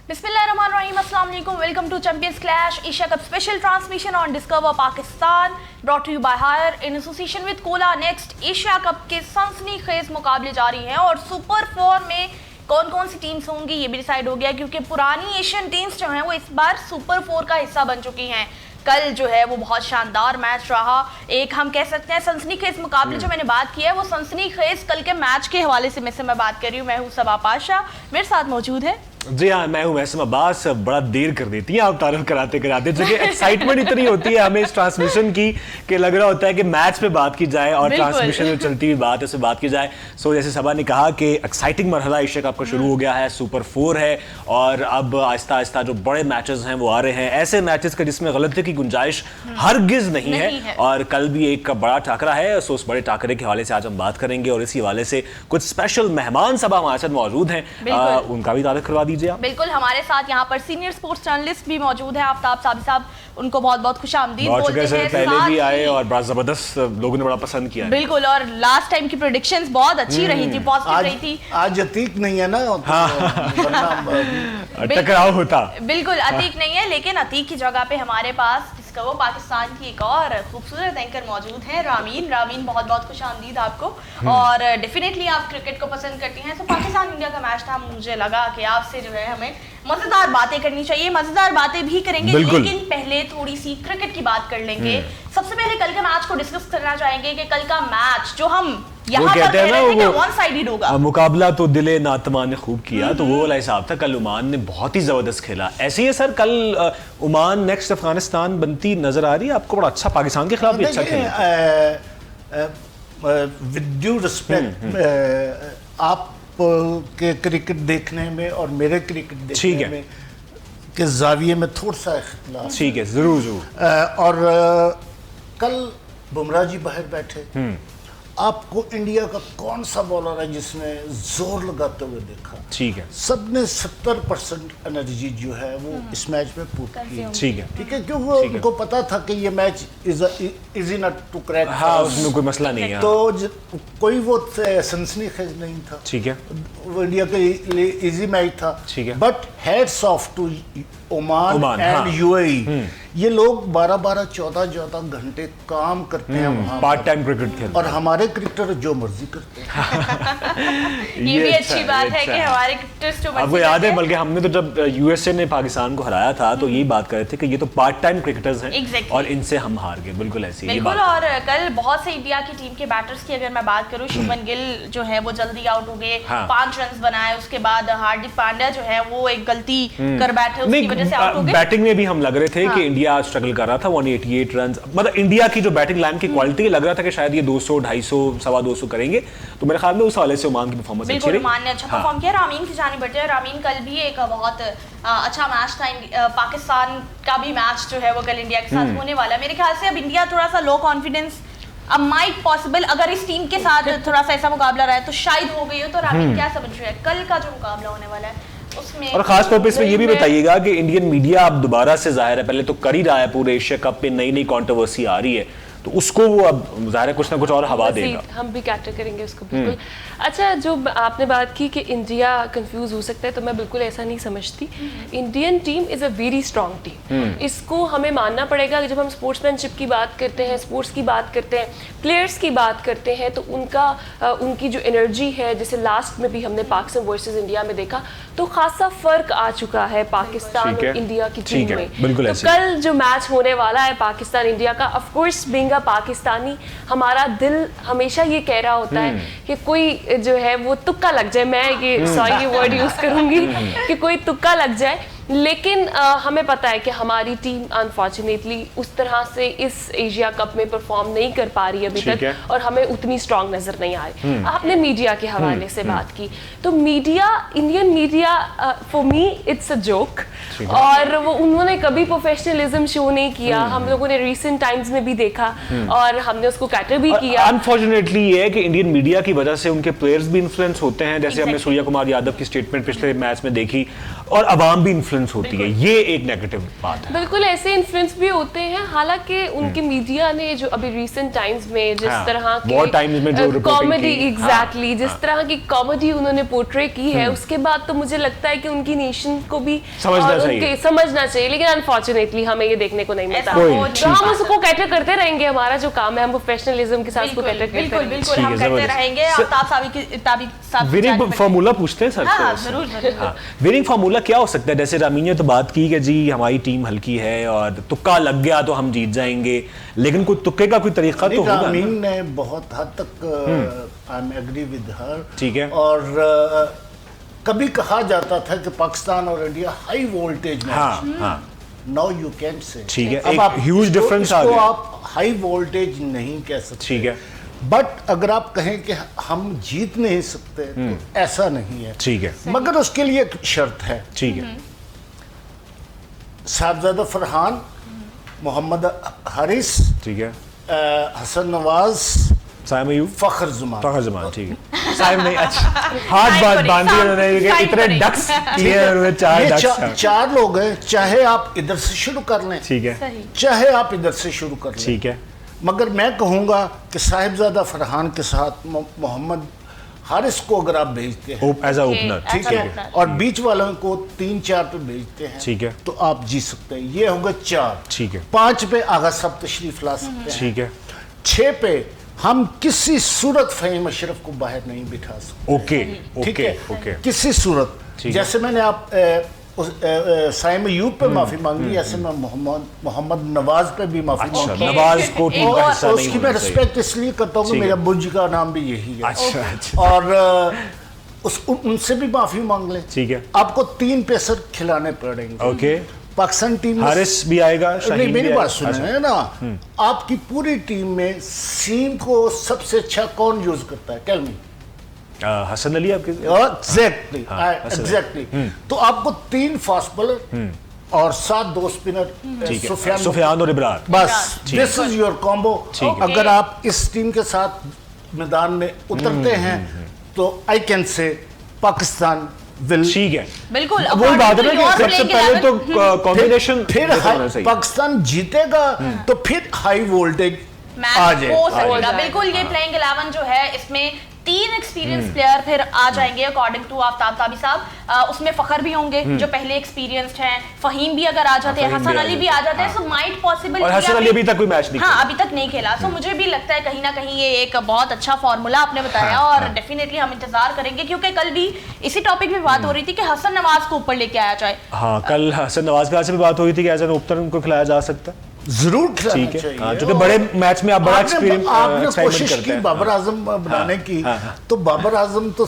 Bismillahirrahmanirrahim. Assalamu alaikum. Welcome to Champions Clash Asia Cup special transmission on Discover Pakistan, brought to you by Hire in association with Cola Next. Asia cup के सनसनीखेज मुकाबले जारी हैं और super 4 में कौन कौन सी टीम्स होंगी ये भी डिसाइड हो गया, क्योंकि पुरानी एशियन टीम्स जो हैं वो इस बार सुपर 4 का हिस्सा बन चुकी हैं। कल जो है वो बहुत शानदार मैच रहा, एक हम कह सकते हैं सनसनीखेज मुकाबले। जो मैंने बात की है वो सनसनीखेज कल के मैच के हवाले से मैं बात कर रही हूँ। मैं हूँ सबा पाशा, मेरे साथ मौजूद है। जी हाँ, मैं हूँ महसूम अब्बास। बड़ा देर कर देती हैं आप तारीफ कराते कराते, जो कि एक्साइटमेंट इतनी होती है हमें इस ट्रांसमिशन की कि लग रहा होता है कि मैच पे बात की जाए और ट्रांसमिशन में चलती हुई बात है बात की जाए। सो जैसे सबा ने कहा कि एक्साइटिंग मरहला एशिया कप का शुरू हो गया है, सुपर 4 है और अब आहिस्ता आहिस्ता जो बड़े मैचेस हैं वो आ रहे हैं, ऐसे मैचेस का जिसमें गलती की गुंजाइश हरगिज नहीं है। और कल भी एक बड़ा टाकरा है, सो उस बड़े टाकरे के हवाले से आज हम बात करेंगे और इसी हवाले से कुछ स्पेशल मेहमान सबा हमारे साथ मौजूद हैं, उनका भी तारीफ करवा दीजिए आप। बिल्कुल, हमारे साथ यहाँ पर सीनियर स्पोर्ट्स जर्नलिस्ट भी मौजूद है आफताब साबिर साहब, उनको बहुत बहुत खुशामदीद बोलते हैं। पहले भी आए और बड़ा जबरदस्त लोगों ने बड़ा पसंद किया। बिल्कुल, और लास्ट टाइम की प्रेडिक्शंस बहुत अच्छी रही थी, पॉजिटिव रही थी। आज अतीक नहीं है ना, टकराव होता। बिल्कुल अतीक नहीं है, लेकिन अतीक की जगह पे हमारे पास डिस्कवर पाकिस्तान की एक और खूबसूरत एंकर मौजूद हैं, रामीन। रामीन, बहुत बहुत खुशामदीद आपको। और डेफिनेटली आप क्रिकेट को पसंद करती हैं, तो पाकिस्तान इंडिया का मैच था, मुझे लगा कि आपसे जो है हमें मजेदार बातें करनी चाहिए। मजेदार बातें भी करेंगे, लेकिन पहले थोड़ी सी क्रिकेट की बात कर लेंगे। सबसे पहले कल के मैच को डिस्कस करना चाहेंगे कि कल का मैच जो हम यहाँ पर कह रहे थे कि वन साइडेड होगा, मुकाबला तो दिले नातमा ने खूब किया, तो वो वाला हिसाब था। कल ओमान ने बहुत ही जबरदस्त खेला। ऐसे ही है सर, कल ओमान नेक्स्ट अफगानिस्तान बनती नजर आ रही है आपको? बड़ा अच्छा पाकिस्तान के खिलाफ भी अच्छा खेला। विद ड्यू रिस्पेक्ट आप के क्रिकेट देखने में और मेरे क्रिकेट देखने में के जाविये में थोड़ा सा इख्तिलाफ। ठीक है, जरूर जरूर। और कल बुमराह जी बाहर बैठे, आपको इंडिया का कौन सा बॉलर है जिसने जोर लगाते हुए देखा? ठीक है, सबने 70% एनर्जी जो है वो इस मैच में पुट की। ठीक है, क्योंकि उनको पता था कि ये match is in to crack. हाँ, उसमें कोई मसला नहीं है। तो कोई वो सनसनीखेज नहीं था। ठीक है, वो इंडिया के लिए इजी मैच था। ठीक है, but heads off to Oman and UAE, ये लोग 12-12, 14-14 घंटे काम करते हैं वहाँ, पार्ट टाइम क्रिकेट खेलते हैं, और हमारे क्रिकेटर जो मर्जी करते हैं। ये भी अच्छी बात है कि हमारे क्रिकेटर्स जो आपको याद है, बल्कि हमने तो जब यूएसए ने पाकिस्तान को हराया था तो यही बात कर रहे थे कि ये तो पार्ट टाइम क्रिकेटर्स हैं और इनसे हम हार गए। बिल्कुल ऐसी ही बात। और कल बहुत से इंडिया की टीम के बैटर्स की अगर मैं बात करूं, शुभमन गिल जो है वो जल्दी आउट हो गए, 5 रन बनाए, उसके बाद हार्दिक पांड्या जो है वो एक गलती कर बैठे, उसकी वजह से आउट हो गए। बैटिंग में भी हम लग रहे थे कि इंडिया स्ट्रगल कर रहा था। 188 रन, मतलब इंडिया की जो बैटिंग लाइन की क्वालिटी, लग रहा था कि शायद ये 200, 250, 225 करेंगे। तो मेरे ख्याल में उस हवाले से ओमान की परफॉर्मेंस अच्छी रही। ओमान ने अच्छा परफॉर्म किया। रामीन की जानिब बढ़ते हैं। रामीन, कल भी एक बहुत अच्छा मैच था, पाकिस्तान का भी मैच जो है वो कल इंडिया के साथ होने वाला है। मेरे ख्याल से अब इंडिया थोड़ा सा लो कॉन्फिडेंस, अब माइट पॉसिबल अगर इस टीम के साथ थोड़ा सा ऐसा मुकाबला रहा है तो शायद हो गई हो। तो रामीन क्या समझ रहे हैं कल का जो मुकाबला होने वाला है उसमें? और खास तौर पे इसमें ये भी बताइएगा कि इंडियन मीडिया अब दोबारा से, जाहिर है पहले तो कर ही रहा है, पूरे एशिया कप पे नई नई कंट्रोवर्सी आ रही है, तो उसको वो अब जाहिर है कुछ ना कुछ और हवा देगा। हम भी कैटर करेंगे उसको, बिल्कुल। अच्छा, जो आपने बात की कि इंडिया कंफ्यूज हो सकता है, तो मैं बिल्कुल ऐसा नहीं समझती। Indian team is a very strong team, इसको हमें मानना पड़ेगा। जब हम स्पोर्ट्समैनशिप की बात करते हैं, स्पोर्ट्स की बात करते हैं, प्लेयर्स की बात करते हैं, तो उनकी जो एनर्जी है, जैसे लास्ट में भी हमने पाकिस्तान वर्सेस इंडिया में देखा, तो खासा फर्क आ चुका है पाकिस्तान और इंडिया की टीम में। तो कल जो मैच होने वाला है पाकिस्तान इंडिया का, of course being a Pakistani, हमारा दिल हमेशा ये कह रहा होता है कि कोई जो है वो तुक्का लग जाए, मैं ये वर्ड यूज करूंगी कि कोई तुक्का लग जाए, लेकिन हमें पता है कि हमारी टीम अनफॉर्चुनेटली उस तरह से इस एशिया कप में परफॉर्म नहीं कर पा रही अभी तक, और हमें उतनी स्ट्रांग नजर नहीं आ रही। आपने मीडिया के हवाले से बात की, तो media, Indian media, for me it's a joke. और वो उन्होंने कभी प्रोफेशनलिज्म शो नहीं किया, हम लोगों ने रिसेंट टाइम्स में भी देखा और हमने उसको कैटर भी किया। अनफॉर्चुनेटली ये है कि इंडियन मीडिया की वजह से उनके प्लेयर्स भी इन्फ्लुएंस होते हैं, जैसे हमने सूर्या कुमार यादव की स्टेटमेंट पिछले मैच में देखी, और अवाम भी इन्फ्लुएंस होती है, ये एक नेगेटिव बात है। बिल्कुल ऐसे इन्फ्लुएंस भी होते हैं, हालांकि उनके मीडिया ने जो अभी रिसेंट टाइम्स में जिस तरह की कॉमेडी एग्जैक्टली जिस तरह की कॉमेडी उन्होंने पोर्ट्रे की है, उसके बाद तो मुझे लगता है कि उनकी नेशन को भी समझना चाहिए, लेकिन अनफॉर्चुनेटली हमें ये देखने को नहीं मिलता। तो हम उसको कैटर करते रहेंगे, हमारा जो काम है हम प्रोफेशनलिज्म के साथ उसको कैटर करते रहेंगे। बिल्कुल हम करते रहेंगे। विनिंग फार्मूला पूछते हैं सर, विनिंग फार्मूला क्या हो सकता है? जैसे रामीन ने तो बात की कि जी हमारी टीम हल्की है और तुक्का लग गया तो हम जीत जाएंगे, लेकिन कोई तुक्के का कोई तरीका तो होगा। रामीन ने बहुत हद तक I am agree with her, ठीक है। और कभी कहा जाता था कि पाकिस्तान और India high voltage match, now you can say, ठीक है, एक ह्यूज डिफरेंस आ गया। आप हाई वोल्टेज नहीं कह सकते, ठीक है, बट अगर आप कहें कि हम जीत नहीं सकते तो ऐसा नहीं है, ठीक है, मगर उसके लिए एक शर्त है, ठीक है। साहिबजादा फरहान, मोहम्मद हारिस, ठीक है, हसन नवाज, साइम अयूब, फखर जमान, ठीक है। साइम नहीं, अच्छा हाथ बात बांध दिया उन्होंने, इतने डक्स क्लियर हुए, चार लोग हैं, चाहे आप इधर से शुरू कर लें, ठीक है, चाहे आप इधर से शुरू कर लें, ठीक है, मगर मैं कहूंगा कि साहिबजादा फरहान के साथ मोहम्मद हारिस को अगर आप भेजते हैं एज अ ओपनर, ठीक है, और बीच वालों को 3-4 पे भेजते हैं, ठीक है, तो आप जीत सकते हैं। ये होगा 4, ठीक है। 5 पे आगा सब तशरीफ ला सकते हैं, ठीक है। 6 पे हम किसी सूरत फ़हीम अशरफ को बाहर नहीं बिठा सकते, ओके, ठीक है, ओके, किसी सूरत, जैसे मैंने आप साइम अयूब पे माफी मांगी, ऐसे मैं मोहम्मद नवाज पे भी माफी मांगी। नवाज को टीम का हिस्सा नहीं उसकी मैं रिस्पेक्ट इसलिए करता हूँ कि मेरा बुर्ज का नाम भी यही है, अच्छा, और उनसे भी माफी मांग लें, ठीक है। आपको 3 पेसर खिलाने पड़ेंगे, ओके। पाकिस्तान टीम हारिस भी आएगा, नहीं, मेरी बात सुने है ना, आपकी पूरी टीम में सीम को सबसे अच्छा कौन यूज करता है? Tell me. हसन अली आपके, एग्जैक्टली, तो आपको 3 फास्ट बॉलर और 7 2 स्पिनर, सुफियान और इब्रार, बस दिस इज योर कॉम्बो। अगर आप इस टीम के साथ मैदान में उतरते हैं तो I can say Pakistan will, ठीक है, बिल्कुल वही बात है ना कि सबसे पहले तो कॉम्बिनेशन, फिर पाकिस्तान जीतेगा तो फिर हाई वोल्टेज आ जाएगा। बिल्कुल, ये प्लेइंग 11 जो है इसमें 3 एक्सपीरियंस प्लेयर फिर आ जाएंगे अकॉर्डिंग टू आफ्ताब ताबी साहब। उसमें फखर भी होंगे जो पहले एक्सपीरियंस्ड हैं, फहीम भी अगर आ जाते हैं, हसन अली भी आ जाते हैं, सो माइट पॉसिबल। और हसन अली अभी तक कोई मैच नहीं, हाँ, अभी तक नहीं खेला, सो मुझे भी लगता है कहीं ना कहीं ये एक बहुत अच्छा फॉर्मूला आपने बताया, और डेफिनेटली हम इंतजार करेंगे, क्योंकि कल भी इसी टॉपिक पे बात हो रही थी कि हसन नवाज को ऊपर लेके आया जाए। हाँ, कल हसन नवाज के भी बात हो रही थी कि एज एन ओपनर उनको खिलाया जा सकता है, जरूर ठीक है, क्योंकि बड़े मैच में आप बड़ा आपने कोशिश की बाबर आजम बनाने की, तो बाबर आजम तो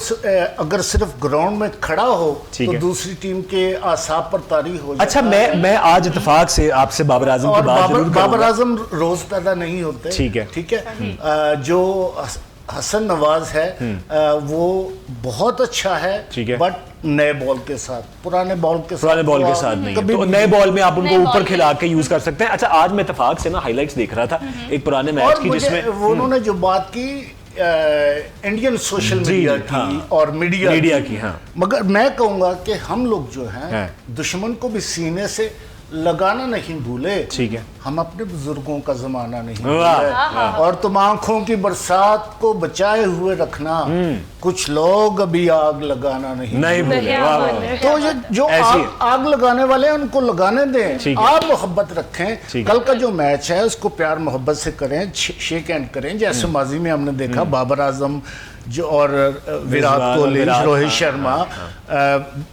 अगर सिर्फ ग्राउंड में खड़ा हो तो दूसरी टीम के आसाब पर तारी हो जाता। अच्छा, मैं आज इत्तेफाक से आपसे बाबर आजम की बात जरूर करूंगा। बाबर आजम रोज पैदा नहीं होते, ठीक है, ठीक है। जो हसन नवाज है वो बहुत अच्छा है, बट नए बॉल के साथ, पुराने बॉल के साथ नहीं, तो नए बॉल में आप उनको ऊपर खिला के यूज कर सकते हैं। अच्छा, आज मैं इत्तेफाक से ना हाइलाइट्स देख रहा था एक पुराने मैच की, जिसमें उन्होंने जो बात की इंडियन सोशल मीडिया की और मीडिया की, हाँ, मगर मैं कहूंगा कि हम लोग जो हैं दुश्मन को भी सीने से लगाना नहीं भूले, ठीक है, हम अपने बुजुर्गों का जमाना नहीं भूले, और तुम आंखों की बरसात को बचाए हुए रखना, कुछ लोग अभी आग लगाना नहीं भूले। तो ये जो आग लगाने वाले हैं उनको लगाने दें, आप मोहब्बत रखें, कल का जो मैच है उसको प्यार मोहब्बत से करें, शेक हैंड करें, जैसे माजी में हमने देखा बाबर आजम जो और विराट कोहली, रोहित शर्मा,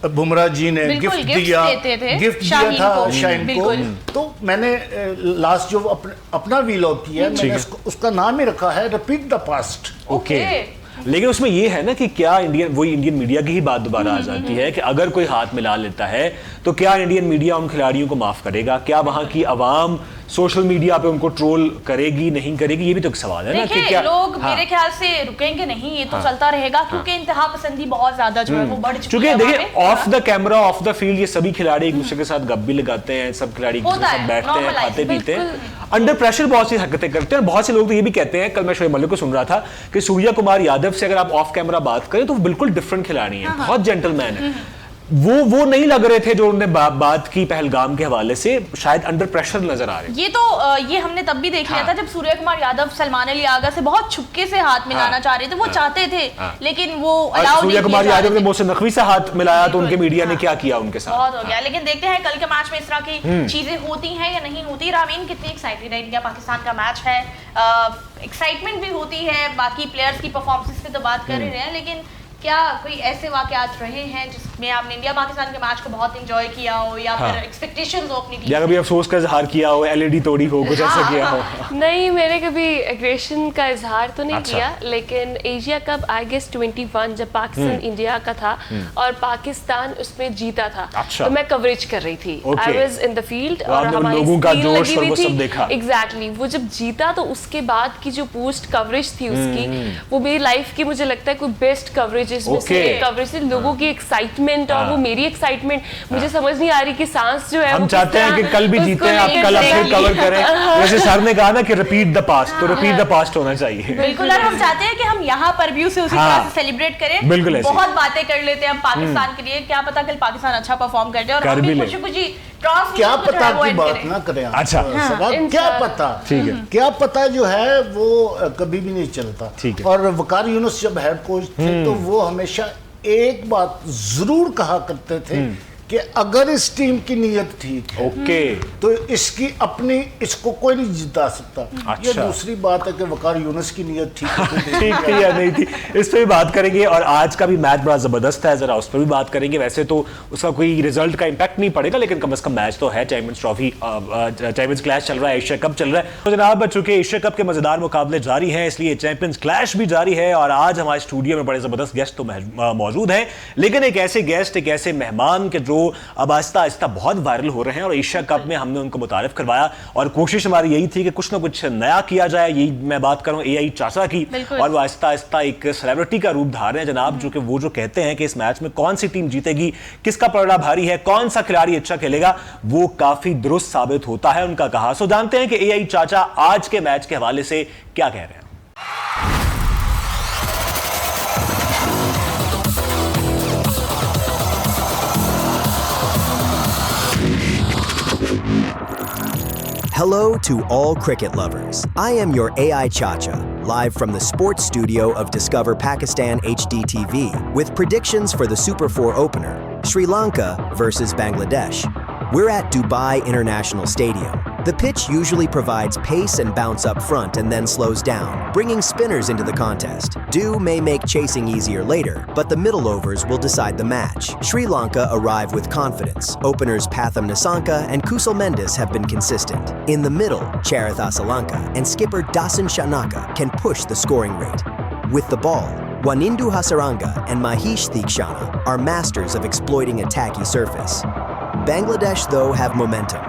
बुमराह जी ने गिफ्ट दिया था शाहीन को। तो मैंने लास्ट जो अपना वीलॉग किया, मैंने उसका नाम ही रखा है रिपीट द पास्ट। ओके, लेकिन उसमें ये है ना कि क्या इंडियन मीडिया की ही बात दोबारा आ जाती है कि अगर कोई हाथ मिला लेता है तो क्या इंडियन मीडिया उन खिलाड़ियों को माफ करेगा? क्या वहां की आवाम सोशल मीडिया पे उनको ट्रोल करेगी नहीं करेगी, ये भी तो एक सवाल है ना कि क्या लोग मेरे ख्याल से रुकेंगे नहीं, ये तो चलता रहेगा क्योंकि इंतहा पसंदी बहुत ज्यादा जो है वो बढ़ चुकी है। देखिए of the camera off the field ये सभी खिलाड़ी एक दूसरे के साथ गप भी लगाते हैं, सब खिलाड़ी बैठते हैं, खाते पीते हैं, अंडर प्रेशर बहुत सी हरकतें करते हैं। और बहुत से लोग तो ये भी कहते हैं, कल मैं शोएब मलिक को सुन रहा था कि सूर्या कुमार यादव से अगर आप ऑफ कैमरा बात करें तो वो बिल्कुल डिफरेंट खिलाड़ी हैं, बहुत जेंटलमैन है। वो नहीं लग रहे थे जो उन्होंने बात की पहलगाम के हवाले से, शायद अंडर प्रेशर नजर आ रहे। ये हमने तब भी देख लिया था जब सूर्या कुमार यादव सलमान अली आगा से बहुत छुपके से हाथ मिलाना चाह रहे थे, वो चाहते थे लेकिन वो अलाउ सूर्या कुमार यादव ने मोहसिन नकवी से हाथ मिलाया तो उनके मीडिया ने क्या किया उनके साथ, बहुत हो गया। लेकिन देखते हैं कल के मैच में इस तरह की चीजें होती हैं या नहीं होती। रामीन कितनी एक्साइटेड है, इंडिया पाकिस्तान का मैच है, एक्साइटमेंट भी होती है, बाकी प्लेयर्स की परफॉर्मेंस पे तो बात कर रहे हैं, लेकिन क्या कोई ऐसे वाकयात रहे हैं जिसमें आपने इंडिया पाकिस्तान के मैच को बहुत एंजॉय किया हो या फिर एक्सपेक्टेशंस हो अपनी टीम, या कभी अफसोस का इजहार किया हो, एलईडी तोड़ी हो, कुछ ऐसा किया हो? नहीं, मैंने कभी एग्रेशन का इजहार तो नहीं किया, लेकिन एशिया कप आई गेस 21 जब पाकिस्तान इंडिया का था और पाकिस्तान उसमें जीता था, तो मैं कवरेज कर रही थी, I was in the field और हमारी लोगों का जोश और वो सब देखा। एग्जैक्टली, वो जब जीता तो उसके बाद की जो पोस्ट कवरेज थी उसकी, वो मेरी लाइफ की मुझे लगता है कोई बेस्ट कवरेज कवरेज से लोगों की एक्साइटमेंट और वो मेरी एक्साइटमेंट, मुझे समझ नहीं आ रही कि सांस जो है हम चाहते हैं कि कल भी जीते हैं, आप कल अपने कवर करें। जैसे सर ने कहा ना कि रिपीट द पास्ट, तो रिपीट द पास्ट होना चाहिए। बिल्कुल, और हम चाहते हैं कि हम यहाँ पर भी उसे उसी तरह से सेलिब्रेट करें। बिल्कुल, बहुत बातें कर लेते हैं हम पाकिस्तान के लिए, क्या पता कल पाकिस्तान अच्छा परफॉर्म कर दे और हम भी खुशी क्या पता की बात ना करें। अच्छा, क्या पता, ठीक है, क्या पता जो है वो कभी भी नहीं चलता। और वकार यूनुस जब हेड कोच थे तो वो हमेशा एक बात जरूर कहा करते थे कि अगर इस टीम की नीयत ठीक है तो इसको कोई नहीं जिता सकता। ये दूसरी बात है कि वकार यूनुस की नीयत ठीक थी या नहीं थी, इस पे भी बात करेंगे। और आज का भी मैच बड़ा जबरदस्त है, जरा उस पर भी बात करेंगे। वैसे तो उसका कोई रिजल्ट का इंपैक्ट नहीं पड़ेगा, लेकिन कम से कम मैच तो है, चैंपियंस ट्रॉफी, चैंपियंस क्लैश चल रहा है, एशिया कप चल रहा है। तो जनाब चूंकि एशिया कप के मजेदार मुकाबले जारी हैं, इसलिए चैंपियंस क्लैश भी जारी है। और आज हमारे स्टूडियो में बड़े जबरदस्त गेस्ट तो मौजूद हैं, लेकिन एक ऐसे गेस्ट, एक ऐसे मेहमान के जो अब आहिस्ता आहिस्ता बहुत वायरल हो रहे हैं और एशिया कप में हमने उनको मुतारिफ करवाया और कोशिश हमारी यही थी कि कुछ ना कुछ नया किया जाए। यही मैं बात करूं एआई चाचा की, और वो आहिस्ता आहिस्ता एक सेलिब्रिटी का रूप धार रहे हैं जनाब, जो कि वो जो कहते हैं कि इस मैच में कौन सी टीम जीतेगी, किसका पलड़ा भारी है, कौन सा खिलाड़ी अच्छा खेलेगा, वो काफी दुरुस्त साबित होता है उनका कहा। सो जानते हैं कि एआई चाचा आज के मैच के हवाले से क्या कह रहे हैं। Hello to all cricket lovers. I am your AI Chacha, live from the sports studio of Discover Pakistan HD TV with predictions for the Super 4 opener, Sri Lanka versus Bangladesh. We're at Dubai International Stadium. The pitch usually provides pace and bounce up front and then slows down, bringing spinners into the contest. Dew may make chasing easier later, but the middle overs will decide the match. Sri Lanka arrive with confidence. Openers Patham Nissanka and Kusal Mendis have been consistent. In the middle, Charith Asalanka and skipper Dasan Shanaka can push the scoring rate. With the ball, Wanindu Hasaranga and Mahesh Theekshana are masters of exploiting a tacky surface. Bangladesh, though, have momentum.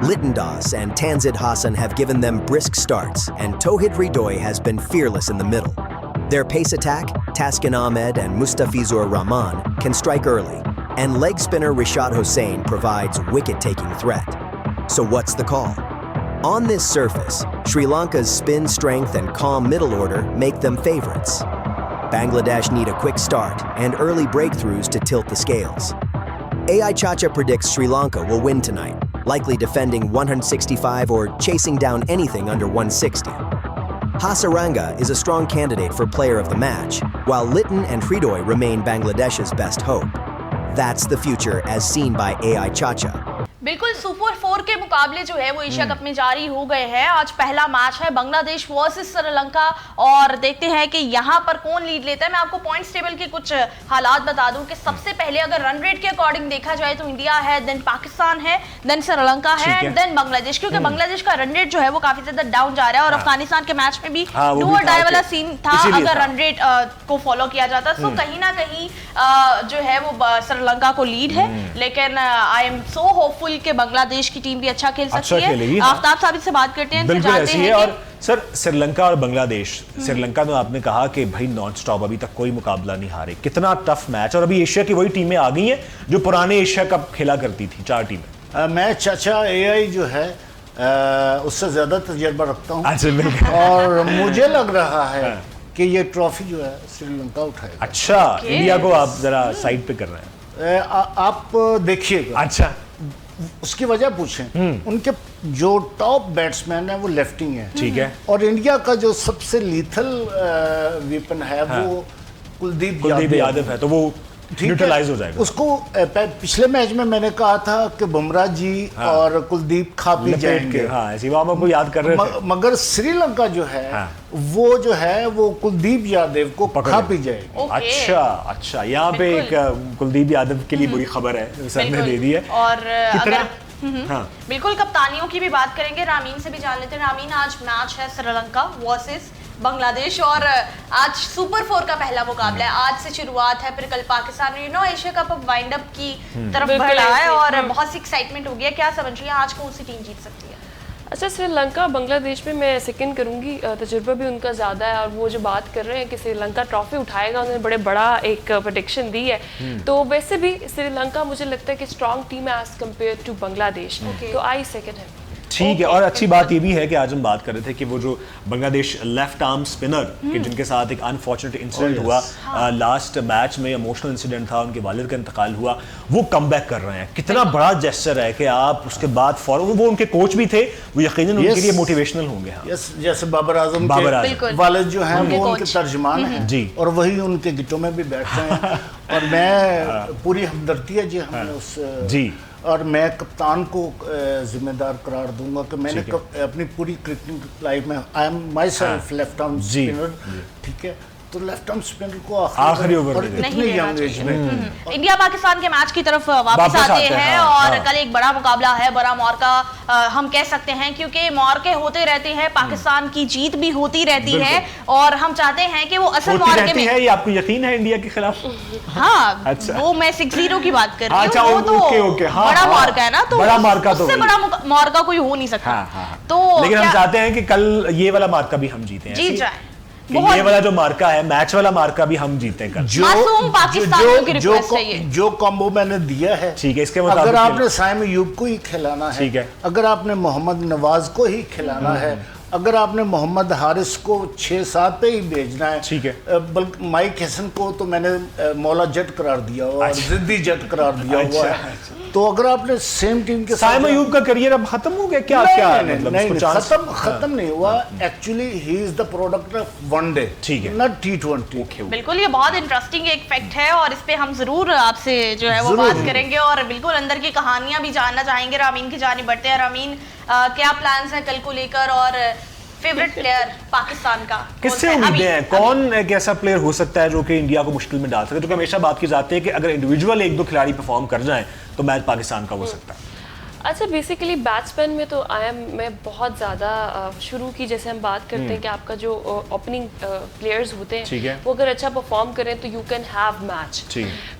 Litton Das and Tanzid Hassan have given them brisk starts, and Tohid Ridoy has been fearless in the middle. Their pace attack, Taskin Ahmed and Mustafizur Rahman, can strike early, and leg spinner Rishad Hossain provides wicket-taking threat. So what's the call? On this surface, Sri Lanka's spin strength and calm middle order make them favorites. Bangladesh need a quick start and early breakthroughs to tilt the scales. AI Chacha predicts Sri Lanka will win tonight, likely defending 165 or chasing down anything under 160. Hasaranga is a strong candidate for player of the match, while Litton and Hridoy remain Bangladesh's best hope. That's the future as seen by AI Chacha. बिल्कुल, super 4 के मुकाबले जो है वो Asia cup में जारी हो गए हैं। आज पहला मैच है बांग्लादेश वर्सेस श्रीलंका और देखते हैं कि यहाँ पर कौन लीड लेता है। मैं आपको पॉइंट्स टेबल के कुछ हालात बता दूं कि सबसे पहले अगर रन रेट के अकॉर्डिंग देखा जाए तो इंडिया है, देन पाकिस्तान है, देन श्रीलंका है, देन बांग्लादेश, क्योंकि बांग्लादेश का रन रेट जो है वो काफी ज्यादा डाउन जा रहा है और अफगानिस्तान के मैच में भी डू और डाई वाला सीन था अगर रन रेट को फॉलो किया जाता। तो कहीं ना कहीं जो है वो श्रीलंका को लीड है, लेकिन आई एम सो होपफुल मुल्क के बांग्लादेश की टीम भी अच्छा खेल अच्छा सकती खेलेगी, है। हाँ। आफ्ताब साहब से बात करते हैं, बिल्कुल जानते ऐसी हैं है। कि और सर श्रीलंका और बांग्लादेश, श्रीलंका तो आपने कहा कि भाई नॉन स्टॉप अभी तक कोई मुकाबला नहीं हारे, कितना टफ मैच, और अभी एशिया की वही टीमें आ गई हैं जो पुराने एशिया कप खेला करती थी, 4 टीमें। मैं चाचा एआई जो है उससे ज्यादा तजर्बा रखता हूँ अच्छा, बिल्कुल। और मुझे लग रहा है कि ये ट्रॉफी जो है श्रीलंका उठाएगा। अच्छा, इंडिया को आप जरा साइड पे कर रहे हैं। आप देखिएगा। अच्छा, उसकी वजह पूछें, उनके जो टॉप बैट्समैन है वो लेफ्टिंग है, ठीक है, और इंडिया का जो सबसे लीथल वेपन है वो कुलदीप यादव है, तो वो न्यूट्रलाइज हो जाएगा। उसको पिछले मैच में मैंने कहा था कि बुमराह जी और कुलदीप खा पी जाएंगे, हाँ, ऐसी बात आपको याद कर रहे थे। मगर श्रीलंका जो है वो जो है वो कुलदीप यादव को खा पी जाएगी। अच्छा, यहाँ पे एक कुलदीप यादव के लिए बुरी खबर है, सर ने दे दी है। और अगर हाँ, बिल्कुल कप्तानियों की भी बात करेंगे, रामीन से भी जान लेते हैं। रामीन, आज मैच है श्रीलंका वर्सेस बांग्लादेश, और आज सुपर 4 का पहला मुकाबला है, आज से शुरुआत है, फिर कल पाकिस्तान एशिया कप अब वाइंड अप की तरफ बढ़ रहा है और बहुत सी एक्साइटमेंट हो गई है। क्या समझ रही है आज कौन सी टीम जीत सकती है? अच्छा, श्रीलंका बांग्लादेश में मैं सेकंड करूंगी, तजुर्बा भी उनका ज़्यादा है, और वो जो बात कर रहे हैं कि श्रीलंका ट्रॉफी उठाएगा, उन्होंने बड़े बड़ा एक प्रेडिक्शन दी है। तो वैसे भी श्रीलंका मुझे लगता है कि स्ट्रॉन्ग टीम है एज कम्पेयर टू बांग्लादेश, तो आई सेकंड है। ठीक है। और अच्छी बात ये भी है कि आज हम बात कर रहे थे कि वो जो बांग्लादेश लेफ्ट आर्म स्पिनर के जिनके साथ एक अनफॉर्चुनेट इंसिडेंट हुआ लास्ट मैच में, इमोशनल इंसिडेंट था, उनके वालिद का इंतकाल हुआ, वो कमबैक कर रहे हैं। कितना बड़ा जेस्चर है कि आप उसके बाद फौरन, वो उनके कोच भी थे, वो यकीनन उनके लिए मोटिवेशनल होंगे। जैसे बाबर आजम के वालिद जो हैं वो उनके तर्जमान हैं जी, और वही उनके गिटों में भी बैठ रहे हैं। और मैं पूरी हमदर्दी है जी हमें उस जी, और मैं कप्तान को जिम्मेदार करार दूंगा कि मैंने अपनी पूरी क्रिकेटिंग लाइफ में I am my self left arm spinner, ठीक है, तो लेफ्ट आर्म स्पिनर को आखिरी ओवर इतने यंग एज में। इंडिया पाकिस्तान के मैच की तरफ वापस आते हैं और कल एक बड़ा मुकाबला है, बड़ा मौका हम कह सकते हैं, क्योंकि मौके होते रहते हैं, पाकिस्तान की जीत भी होती रहती है, और हम चाहते हैं कि वो असल मौके में। ये आपको यकीन है इंडिया के खिलाफ? हाँ, अच्छा, वो मैं 6-0 की बात कर रही हूँ, वो तो बड़ा मौका है ना, तो बड़ा मौका, तो उससे बड़ा मौका कोई हो नहीं सकता। तो लेकिन हम चाहते हैं कि कल ये वाला मार्का भी हम जीते, जीत जाए, ये वाला जो मार्का है, मैच वाला मार्का भी हम जीते कल। जो कॉम्बो मैंने दिया है, ठीक है, इसके अगर आपने साइम अयूब को ही खिलाना है, ठीक है, अगर आपने मोहम्मद नवाज को ही खिलाना है, अगर आपने मोहम्मद हारिस को 6-7 पे ही भेजना है, ठीक है, बल्कि माइक हसन को तो मैंने मौला जट करार दिया और जिद्दी जट करार दिया हुआ है। तो अगर आपने सेम टीम के साइम अयूब का करियर अब खत्म हो गया क्या? मतलब खत्म नहीं हुआ, actually he is the product of one day, ठीक है, नॉट T20। बिल्कुल, ये बहुत इंटरेस्टिंग एक फैक्ट है और इस पे हम जरूर आपसे जो है वो बात करेंगे और बिल्कुल अंदर की कहानियां भी जानना चाहेंगे। रामीन की जानिब बढ़ते हैं। रामीन, क्या प्लान्स हैं कल को लेकर, और फेवरेट प्लेयर पाकिस्तान का किससे उम्मीदें हैं? कौन एक ऐसा प्लेयर हो सकता है जो कि इंडिया को मुश्किल में डाल सके? तो हमेशा बात की जाती है कि अगर इंडिविजुअल 1-2 खिलाड़ी परफॉर्म कर जाएं तो मैच पाकिस्तान का हो सकता है। अच्छा, बेसिकली बैट्समैन में तो मैं बहुत ज़्यादा शुरू की, जैसे हम बात करते हैं कि आपका जो ओपनिंग प्लेयर्स होते हैं वो अगर अच्छा परफॉर्म करें तो you can have match,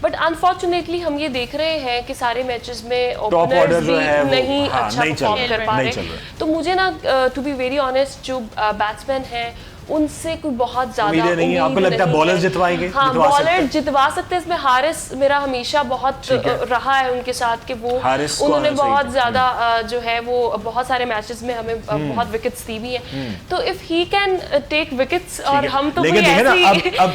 but unfortunately हम ये देख रहे हैं कि सारे मैचेस में ओपनर्स भी नहीं अच्छा परफॉर्म कर पा रहे। तो मुझे ना टू बी वेरी ऑनेस्ट, जो बैट्समैन हैं उनसे कोई बहुत ज्यादा उम्मीद नहीं है। आपको लगता है बॉलर जितवाएंगे? हाँ, बॉलर जितवा सकते हैं। इसमें हारिस मेरा हमेशा बहुत रहा है उनके साथ कि वो उन्होंने बहुत ज्यादा जो है वो बहुत सारे मैचेस में हमें बहुत विकेट्स दी भी हैं। तो if he can take wickets, और हम तो लेकिन अब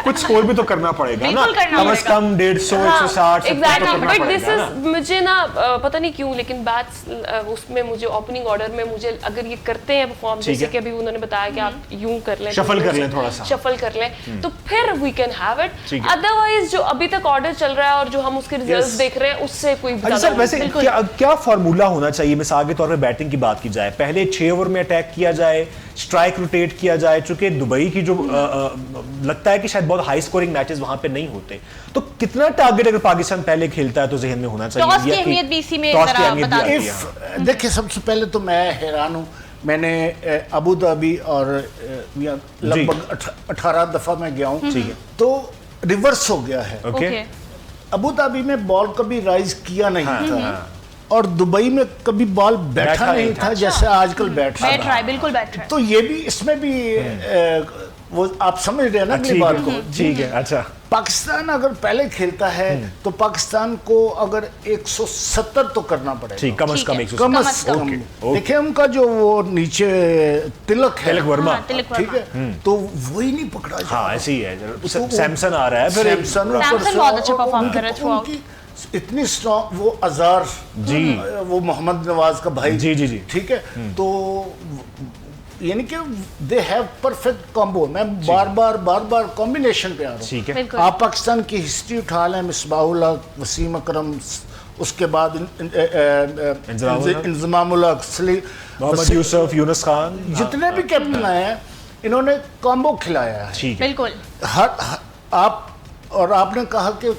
कुछ स्कोर भी तो करना पड़ेगा ना, कम से कम 150-160। एग्जैक्टली, बट दिस इज मुझे ना पता नहीं क्यों, लेकिन बैट्स उसमें मुझे ओपनिंग ऑर्डर में मुझे अगर ये करते हैं परफॉर्म, जैसे कि अभी उन्होंने बताया कि आप यूं कर लें, शफल कर लें, थोड़ा सा शफल कर लें, तो फिर we can have it. Otherwise जो अभी तक ऑर्डर चल रहा है और जो हम उसके रिजल्ट्स देख रहे हैं उससे कोई अच्छा, वैसे क्या फार्मूला होना चाहिए? मिसाल के तौर पे बैटिंग की बात की जाए, पहले 6 ओवर में अटैक किया जाए, स्ट्राइक रोटेट किया जाए, चूंकि दुबई की जो लगता है कि शायद बहुत हाई स्कोरिंग मैचेस वहां पे नहीं होते, तो कितना टारगेट अगर पाकिस्तान पहले खेलता है तो जहन में होना चाहिए? टॉस की अहमियत भी इसी में जरा बता दीजिए। देखिए, सबसे पहले तो मैं हैरान हूं, मैंने अबू धाबी और लगभग 18 दफा मैं गया हूँ, तो रिवर्स हो गया है। ओके, अबू धाबी में बॉल कभी राइज किया नहीं था, और दुबई में कभी बॉल बैठा नहीं था जैसे आजकल बैठ रहा है, बिल्कुल बैठ रहा है। तो ये भी इसमें भी वो आप समझ रहे हैं ना मेरी बात को? ठीक है। अच्छा, पाकिस्तान अगर पहले खेलता है तो पाकिस्तान को अगर 170 तो करना पड़ेगा, ठीक, कम से कम 170। कम से कम। देखिए उनका जो वो नीचे तिलक है, तिलक वर्मा, ठीक है, तो वही नहीं पकड़ा जा हाँ, ऐसे ही है। सैमसन आ रहा है, फिर सैमसन बहुत अच्छा परफॉर्म कर रहा है थ्रूआउट। इतनी स्ट्रॉन्ग वो अजार जी, वो मोहम्मद नवाज का भाई, जी जी जी, ठीक है, तो यानी कि दे हैव परफेक्ट कॉम्बो। मैं बार बार कॉम्बिनेशन पे आ रहा हूँ। ठीक है, आप पाकिस्तान की हिस्ट्री उठा लें, मिसबाहुल हक, वसीम अकरम, उसके बाद इंजमामुल हक, मोहम्मद यूसुफ, यूनुस खान, जितने भी कैप्टन आए हैं इन्होंने कॉम्बो खिलाया है। ठीक है, बिल्कुल। आप और आपने कहा कि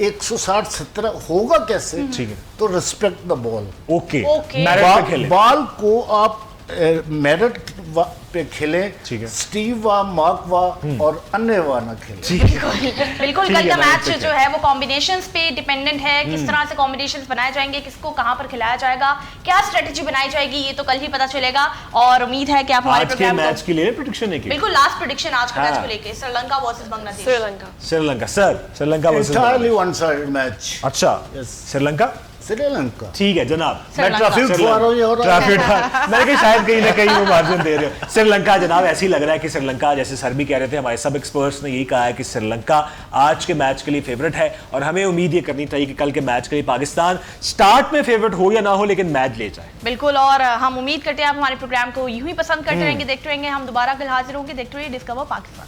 160-70 होगा कैसे? ठीक है, तो respect the ball. Okay, ball को आप मेरिट पे खेले, स्टीव वा, मार्क वा और अन्य वा ना खेले। बिल्कुल। कल का मैच जो है वो कॉम्बिनेशंस पे डिपेंडेंट है, किस तरह से कॉम्बिनेशंस बनाए जाएंगे, किसको कहां पर खिलाया जाएगा, क्या स्ट्रेटजी बनाई जाएगी, ये तो कल ही पता चलेगा। और उम्मीद है कि आप हमारे प्रोग्राम मैच के लिए प्रेडिक्शन है, बिल्कुल लास्ट प्रेडिक्शन आज के मैच को लेके, Sri Lanka versus Bangladesh. Sri Lanka sir, Sri Lanka versus entirely one sided match. अच्छा, श्रीलंका, ठीक है जनाब। मैं ट्रैफिक मैंने कहा शायद कहीं ना कहीं वो मार्जिन दे रहे हो। श्रीलंका जनाब, ऐसे ही लग रहा है कि श्रीलंका, जैसे सर भी कह रहे थे, हमारे सब एक्सपर्ट्स ने यही कहा है कि श्रीलंका आज के मैच के लिए फेवरेट है। और हमें उम्मीद ये करनी चाहिए कि कल के मैच के लिए पाकिस्तान स्टार्ट में फेवरेट हो या ना हो, लेकिन मैच ले जाए। बिल्कुल। और हम उम्मीद करते हैं आप हमारे प्रोग्राम को यूं ही पसंद करते रहेंगे, देखते रहेंगे। हम दोबारा कल हाजिर होंगे। देखते रहिए डिस्कवर पाकिस्तान।